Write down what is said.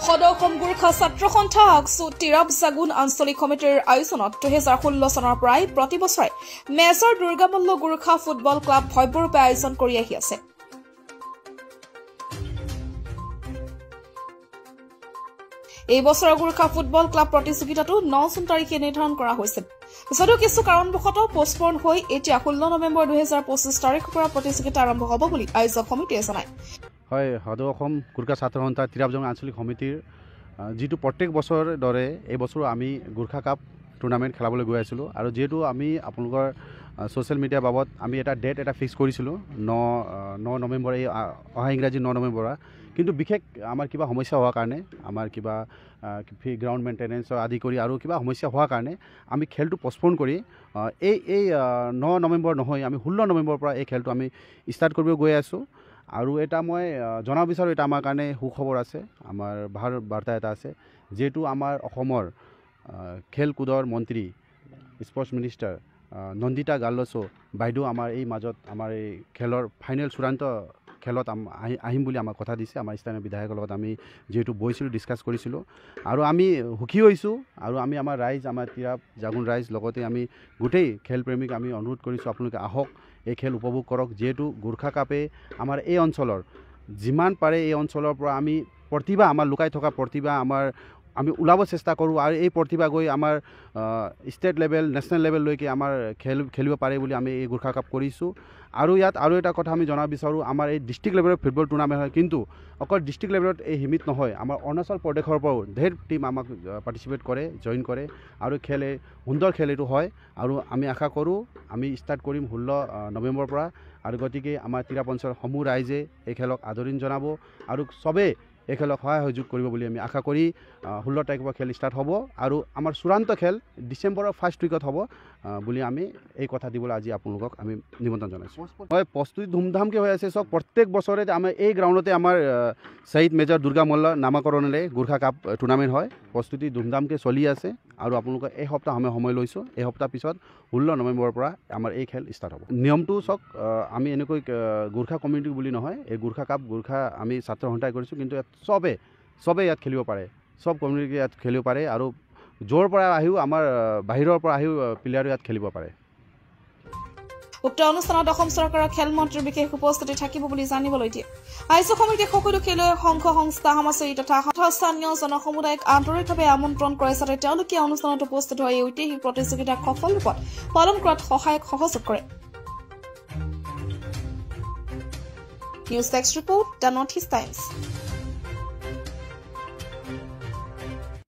সদৌ গোৰ্খা ছাত্ৰ সন্থা আকসু তিৰাব জাগুন আঞ্চলিক কমিটিৰ আয়োজনত 2016 চনৰ পৰাই প্ৰতি বছৰে মেজৰ দুৰ্গামল্ল গোৰ্খা ফুটবল ক্লাব ভব্যৰূপে আয়োজন কৰি আহি আছে। এই বছৰৰ গোৰ্খা ফুটবল ক্লাব প্ৰতিযোগিতাটো 9 জুন তাৰিখে নিৰ্ধাৰণ কৰা হৈছিল। যদিও কিছু কাৰণবশতঃ পোষ্টপন হৈ এতিয়া 16 নৱেম্বৰ 2025 তাৰিখৰ পৰা প্ৰতিযোগিতা আৰম্ভ হ'ব বুলি আয়োজক সমিতিয়ে জনায়। হয়, সদৌ অসম গোৰ্খা ছাত্ৰ সন্থা তিৰাব জাগুন আঞ্চলিক সমিতিৰ যিটো প্ৰত্যেক বছৰ দৰে এই বছৰো আমি গোৰ্খা কাপ টুৰ্ণামেণ্ট খেলাবলৈ গৈ আছিলোঁ আৰু যেহেতু আমি আপোনালোকৰ ছ'চিয়েল মিডিয়া বাবদ আমি এটা ডেট ফিক্স কৰিছিলোঁ 9 নৱেম্বৰ এই অহা ইংৰাজী 9 নৱেম্বৰ, কিন্তু বিশেষ আমাৰ কিবা সমস্যা হোৱাৰ কাৰণে আমাৰ কিবা গ্ৰাউণ্ড মেইনটেনেন্সৰ আদি কৰি আৰু কিবা সমস্যা হোৱাৰ কাৰণে আমি খেলটো পষ্টপন কৰি এই 9 নৱেম্বৰ নহয় আমি 16 নৱেম্বৰৰ পৰা এই খেলটো আমি ষ্টাৰ্ট কৰিব গৈ আছোঁ। আৰু এটা মই জনাব বিচাৰোঁ, এটা আমাৰ কাৰণে সুখবৰ আছে, আমাৰ ভাল বাৰ্তা এটা আছে, যিহেতু আমাৰ অসমৰ খেল কুদৰ মন্ত্ৰী স্পৰ্টছ মিনিষ্টাৰ নন্দিতা গাল্লছো বাইদেউ আমাৰ এই মাজত আমাৰ এই খেলৰ ফাইনেল চূড়ান্ত খেলত আহিম বুলি আমাক কথা দিছে। আমাৰ স্থানীয় বিধায়কৰ লগত আমি যিহেতু বহিছিলোঁ, ডিছকাছ কৰিছিলোঁ আৰু আমি সুখী হৈছোঁ আৰু আমি আমাৰ ৰাইজ, আমাৰ তিৰাব জাগুন ৰাইজ লগতে আমি গোটেই খেলপ্ৰেমীক আমি অনুৰোধ কৰিছোঁ আপোনালোকে আহক, এই খেল উপভোগ কৰক। যিহেতু গোৰ্খা কাপে আমাৰ এই অঞ্চলৰ যিমান পাৰে এই অঞ্চলৰ পৰা আমি প্ৰতিভা, আমাৰ লুকাই থকা প্ৰতিভা আমি ওলাব চেষ্টা কৰোঁ আৰু এই প্ৰতিভা গৈ আমাৰ ষ্টেট লেভেল নেশ্যনেল লেভেললৈকে আমাৰ খেলিব পাৰে বুলি আমি এই গোৰ্খা কাপ কৰিছোঁ। আৰু ইয়াত আৰু এটা কথা আমি জনাব বিচাৰোঁ, আমাৰ এই ডিষ্ট্ৰিক্ট লেভেলৰ ফুটবল টুৰ্ণামেণ্ট হয়, কিন্তু অকল ডিষ্ট্ৰিক্ট লেভেলত এই সীমিত নহয়, আমাৰ অৰুণাচল প্ৰদেশৰ পৰাও ঢেৰ টীম আমাক পাৰ্টিচিপেট কৰে, জইন কৰে আৰু খেলে সুন্দৰ খেল এইটো হয় আৰু আমি আশা কৰোঁ আমি ষ্টাৰ্ট কৰিম 16 নৱেম্বৰৰ পৰা আৰু গতিকে আমাৰ তিৰাব অঞ্চলৰ সমূহ ৰাইজে এই খেলক আদৰণি জনাব আৰু চবেই এই খেলক সহায় সহযোগ কৰিব বুলি আমি আশা কৰি 16 তাৰিখৰ পৰা খেল ষ্টাৰ্ট হ'ব আৰু আমাৰ চূড়ান্ত খেল ডিচেম্বৰৰ ফাৰ্ষ্ট উইকত হ'ব বুলি আমি এই কথা দিবলৈ আজি আপোনালোকক আমি নিমন্ত্ৰণ জনাইছোঁ। হয়, প্ৰস্তুতি ধুমধামকৈ হৈ আছে। চব প্ৰত্যেক বছৰে আমাৰ এই গ্ৰাউণ্ডতে আমাৰ শ্বহীদ মেজৰ দুৰ্গা মল্ল নামাকৰণেৰে গোৰ্খা কাপ টুৰ্ণামেণ্ট হয়। প্ৰস্তুতি ধুমধামকৈ চলি আছে আৰু আপোনালোকে এই সপ্তাহ সময় লৈছোঁ। এই সপ্তাহ পিছত 16 নৱেম্বৰৰ পৰা আমাৰ এই খেল ষ্টাৰ্ট হ'ব। নিয়মটো চাওক, আমি এনেকৈ গোৰ্খা কমিউনিটি বুলি নহয়, এই গোৰ্খা কাপ গোৰ্খা আমি ছাত্ৰ সন্থাই কৰিছোঁ, কিন্তু ইয়াত চবেই ইয়াত খেলিব পাৰে, চব কমিউনিটি ইয়াত খেলিব পাৰে আৰু য'ৰ পৰা আহিও আমাৰ বাহিৰৰ পৰা আহিও প্লেয়াৰো ইয়াত খেলিব পাৰে। উক্ত অনুষ্ঠানত অসম চৰকাৰৰ খেল মন্ত্ৰীৰ বিশেষ উপস্থিতি থাকিব বুলি জানিবলৈ দিয়ে। আয়োজক সমিতিয়ে সকলো খেলুৱৈ সংঘ সংস্থা সমাজসেৱী তথা স্থানীয় জনসমুদায়ক আন্তৰিকভাৱে আমন্ত্ৰণ কৰে যাতে তেওঁলোকে অনুষ্ঠানত উপস্থিত হৈ এই ঐতিহাসিক প্ৰতিযোগিতাক সফল ৰূপত পালন কৰাত সহযোগ কৰে। News desk report, the north east times.